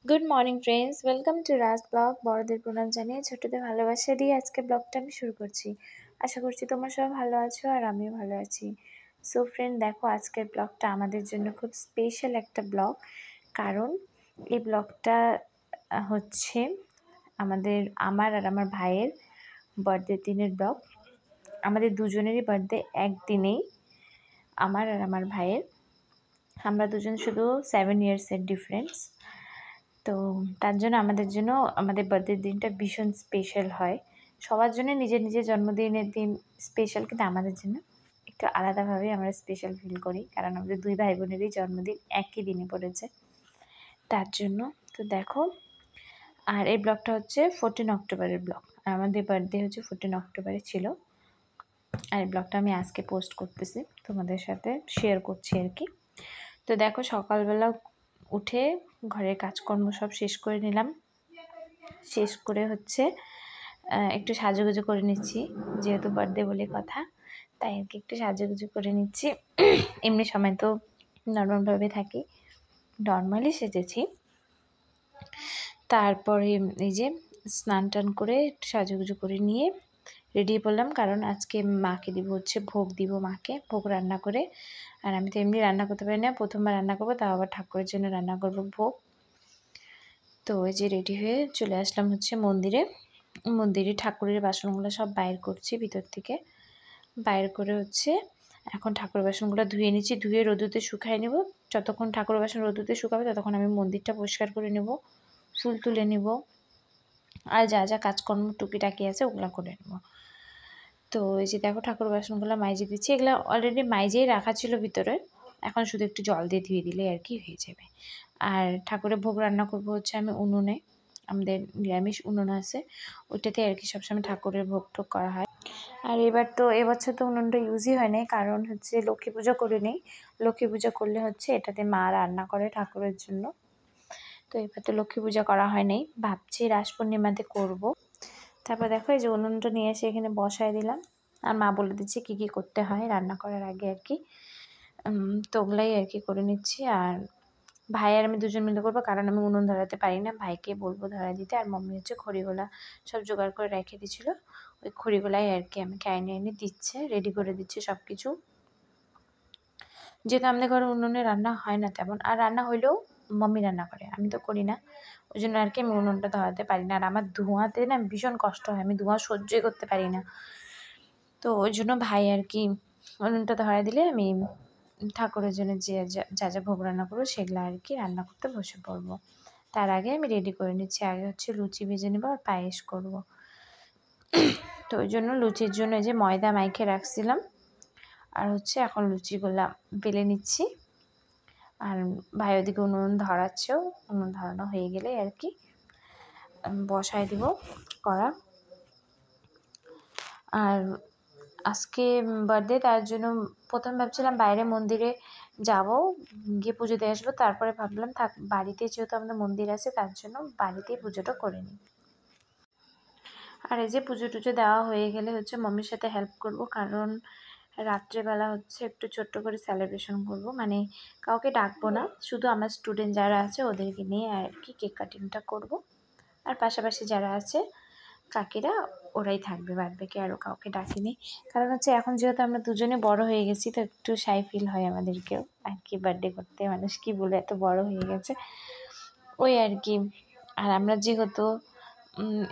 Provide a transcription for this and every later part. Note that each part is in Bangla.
Good morning friends, welcome to Raj blog. বড়দের প্রণাম জানিয়ে ছোটদের ভালোবাসা দিয়ে আজকে ব্লগটা আমি শুরু করছি। আশা করছি তোমরা সবাই ভালো আছো আর আমিও ভালো আছি। সো ফ্রেন্ড, দেখো আজকের ব্লগটা আমাদের জন্য খুব স্পেশাল একটা ব্লগ, কারণ এই ব্লগটা হচ্ছে আমার আর আমার ভাইয়ের বার্থডে দিনের ব্লগ। আমাদের দুজনেরই বার্থডে একদিনেই, আমার আর আমার ভাইয়ের। আমরা দুজন শুধু 7 ইয়ার্সের ডিফারেন্স। তো তার জন্য আমাদের বার্থডের দিনটা ভীষণ স্পেশাল হয়। সবার জন্য নিজের নিজের জন্মদিনের দিন স্পেশাল, কিন্তু আমাদের জন্য একটু আলাদাভাবে আমরা স্পেশাল ফিল করি, কারণ আমাদের দুই ভাই বোনেরই জন্মদিন একই দিনে পড়েছে, তার জন্য। তো দেখো, আর এই ব্লগটা হচ্ছে 14 অক্টোবরের ব্লগ। আমাদের বার্থডে হচ্ছে 14 অক্টোবরে ছিল, আর এই ব্লগটা আমি আজকে পোস্ট করতেছি, তোমাদের সাথে শেয়ার করছি আর কি। তো দেখো, সকালবেলা উঠে ঘরের কাজকর্ম সব শেষ করে নিলাম। শেষ করে হচ্ছে একটু সাজুগুজু করে নিচ্ছি, যেহেতু বার্থডে বলে কথা, তাই আর কি একটু সাজুগুজু করে নিচ্ছি। এমনি সময় তো নর্মালভাবে থাকি, নর্মালি সেজেছি। তারপরে এই যে স্নান টান করে একটু সাজুগুজু করে নিয়ে রেডি করলাম, কারণ আজকে মাকে দিব হচ্ছে ভোগ দিব, মাকে ভোগ রান্না করে। আর আমি তো এমনি রান্না করতে পারি না, প্রথমবার রান্না করবো, তাও আবার ঠাকুরের জন্য রান্না করবো ভোগ। তো ওই যে রেডি হয়ে চলে আসলাম হচ্ছে মন্দিরে ঠাকুরের বাসনগুলো সব বাইর করছি ভিতর থেকে। বাইর করে হচ্ছে এখন ঠাকুরের বাসনগুলো ধুয়ে নিচ্ছি, ধুয়ে রোদুতে শুকাই নেব। যতক্ষণ ঠাকুরের বাসন রোদুতে শুকাবে ততক্ষণ আমি মন্দিরটা পরিষ্কার করে নেব, ফুল তুলে নেব, আর যা যা কাজকর্ম টুকিটাকি আছে ওগুলো করে নেব। তো এই যে দেখো, ঠাকুরের বাসনগুলো মাইজে দিচ্ছি। এগুলো অলরেডি মাইজেই রাখা ছিল ভিতরে, এখন শুধু একটু জল দিয়ে ধুয়ে দিলে আর কি হয়ে যাবে। আর ঠাকুরের ভোগ রান্না করব হচ্ছে আমি উনুনে, আমাদের নিরামিষ উনুন আছে, ওইটাতে আর কি সবসময় ঠাকুরের ভোগ টোগ করা হয়। আর এবছর তো উনুনটা ইউজই হয় নাই, কারণ হচ্ছে লক্ষ্মী পূজা করে নেই। লক্ষ্মী পূজা করলে হচ্ছে এটাতে মা রান্না করে ঠাকুরের জন্য। তো এবার তো লক্ষ্মী পূজা করা হয় নাই, ভাবছি রাস পূর্ণিমাতে করব। তারপর দেখো, এই যে উনুনটা নিয়ে এসে এখানে বসায় দিলাম, আর মা বলে দিচ্ছে কী কী করতে হয় রান্না করার আগে আর কি। তো ওগুলাই আর কি করে নিচ্ছি। আর ভাই আর আমি দুজন মিলে করবো, কারণ আমি উনুন ধরাতে পারি না, ভাইকে বলবো ধরা দিতে। আর মম্মি হচ্ছে খড়িগুলা সব জোগাড় করে রেখে দিয়েছিলো, ওই খড়িগুলাই আর কি আমাকে এনে এনে দিচ্ছে, রেডি করে দিচ্ছে সব কিছু। যেহেতু আমাদের ঘরে উনুনে রান্না হয় না তেমন, আর রান্না হইলেও মম্মি রান্না করে, আমি তো করি না, ওই জন্য আর কি আমি উনুনটা ধরাতে পারি না। আর আমার ধোঁয়াতে না ভীষণ কষ্ট হয়, আমি ধোঁয়া সহ্যই করতে পারি না। তো ওই জন্য ভাই আর কি উনুনটা ধরায় দিলে আমি ঠাকুরের জন্য যে যা যা ভোগ রান্না করবো সেগুলো আর কি রান্না করতে বসে পড়বো। তার আগে আমি রেডি করে নিচ্ছি, আগে হচ্ছে লুচি ভেজে নেবো আর পায়েস করব। তো ওই জন্য লুচির জন্য এই যে ময়দা মাইখে রাখছিলাম, আর হচ্ছে এখন লুচিগুলা বেলে নিচ্ছি। আর ভাই ওদিকে উনুন ধরাচ্ছেও, উনুন ধরানো হয়ে গেলে আর কি বসায় দিব কড়া। আর আজকে বার্থডে, তার জন্য প্রথম ভাবছিলাম বাইরে মন্দিরে যাব, গিয়ে পুজো দিয়ে আসবো। তারপরে ভাবলাম থাক, বাড়িতে যেহেতু আমাদের মন্দির আছে, তার জন্য বাড়িতেই পুজোটা করে নিই। আর এই যে পুজো টুজো দেওয়া হয়ে গেলে হচ্ছে মম্মির সাথে হেল্প করব, কারণ রাত্রেবেলা হচ্ছে একটু ছোট্ট করে সেলিব্রেশন করব, মানে কাউকে ডাকবো না, শুধু আমার স্টুডেন্ট যারা আছে ওদেরকে নিয়ে আর কি কেক কাটিংটা করব। আর পাশাপাশি যারা আছে কাকিরা, ওরাই থাকবে, বাদ বাকি আরও কাউকে ডাকিনি। কারণ হচ্ছে এখন যেহেতু আমরা দুজনে বড় হয়ে গেছি, তো একটু শাই ফিল হয় আমাদেরকেও আর কি বার্থডে করতে, মানুষ কি বলে এত বড় হয়ে গেছে ওই আর কি। আর আমরা যেহেতু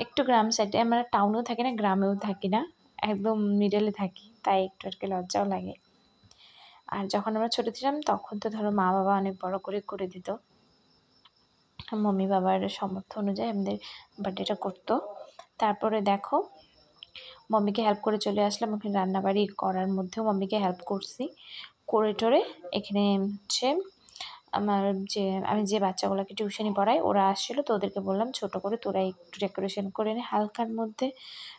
একটু গ্রাম সাইডে, আমরা টাউনেও থাকি না গ্রামেও থাকি না, একদম মিডলে থাকি, তাই একটু আর কি লজ্জাও লাগে। আর যখন আমরা ছোটো ছিলাম তখন তো ধরো মা বাবা অনেক বড় করে করে দিত, মম্মি বাবার সামর্থ্য অনুযায়ী আমাদের বার্থডেটা করতো। তারপরে দেখো, মম্মিকে হেল্প করে চলে আসলাম, ওখানে রান্নাবাড়ি করার মধ্যেও মম্মিকে হেল্প করছি, করে টোরে এখানে হচ্ছে আমি যে বাচ্চাগুলোকে টিউশনি পড়াই, ওরা আসছিলো, তো ওদেরকে বললাম ছোট করে তোরা একটু ডেকোরেশন করে নে হালকার মধ্যে।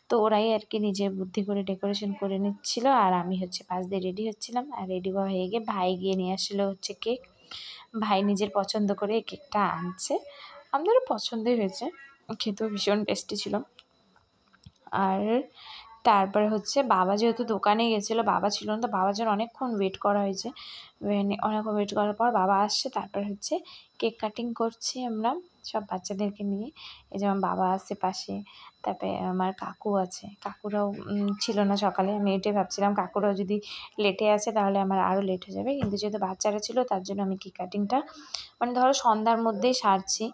তো ওরাই আর কি নিজের বুদ্ধি করে ডেকোরেশন করে নিচ্ছিল, আর আমি হচ্ছে পাশ দিয়ে রেডি হচ্ছিলাম। আর রেডি হয়ে গিয়ে ভাই গিয়ে নিয়ে আসছিলো হচ্ছে কেক, ভাই নিজের পছন্দ করে এই কেকটা আনছে, আমাদেরও পছন্দই হয়েছে, খেতেও ভীষণ টেস্টি ছিল। আর তারপরে হচ্ছে বাবা যেহেতু দোকানে গেছিলো, বাবা ছিল না, তো বাবার জন্য অনেকক্ষণ ওয়েট করা হয়েছে। অনেকক্ষণ ওয়েট করার পর বাবা আসছে, তারপর হচ্ছে কেক কাটিং করছি আমরা। সব বাচ্চাদেরকে নিয়ে। এই যে আমার বাবা আছে পাশে, তারপরে আমার কাকু আছে, কাকুরাও ছিল না সকালে। আমি এটাই ভাবছিলাম কাকুরাও যদি লেটে আসে তাহলে আমার আরও লেট হয়ে যাবে, কিন্তু যেহেতু বাচ্চারা ছিল তার জন্য আমি কেক কাটিংটা মানে ধরো সন্ধ্যার মধ্যেই সারছি।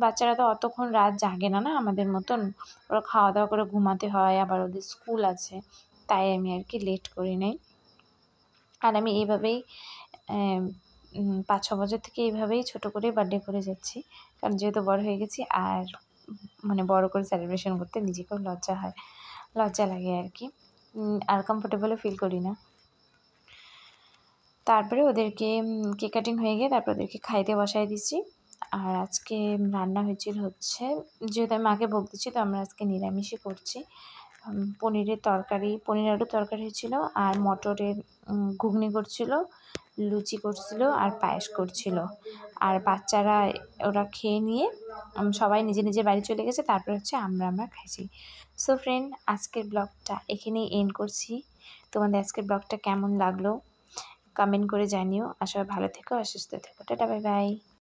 বাচ্চারা তো অতক্ষণ রাত জাগে না, না আমাদের মতন, ওরা খাওয়া দাওয়া করে ঘুমাতে হয়, আবার ওদের স্কুল আছে, তাই আমি আর কি লেট করি নাই। আর আমি এইভাবেই 5-6 বছর থেকে এইভাবেই ছোটো করে বার্থডে করে যাচ্ছি, কারণ যেহেতু বড় হয়ে গেছি আর মানে বড় করে সেলিব্রেশন করতে নিজেকেও লজ্জা লাগে আর কি, আর কমফোর্টেবলও ফিল করি না। তারপরে ওদেরকে কেক কাটিং হয়ে গিয়ে তারপর ওদেরকে খাইতে বসাই দিচ্ছি। আর আজকে রান্না হয়েছিল হচ্ছে, যেহেতু আমি মাকে ভোগ দিচ্ছি তো আমরা আজকে নিরামিষই করছি। পনিরের তরকারি, পনির আলুর তরকারি হয়েছিল, আর মটরের ঘুগনি করছিল, লুচি করছিল, আর পায়েস করছিল। আর বাচ্চারা ওরা খেয়ে নিয়ে সবাই নিজে নিজের বাড়ি চলে গেছে, তারপর হচ্ছে আমরা খাইছি। সো ফ্রেন্ড, আজকের ব্লগটা এখানেই এন্ড করছি। তোমাদের আজকের ব্লগটা কেমন লাগলো কমেন্ট করে জানিও। আর সবাই ভালো থেকো আর সুস্থ থেকো। Tata, bye bye.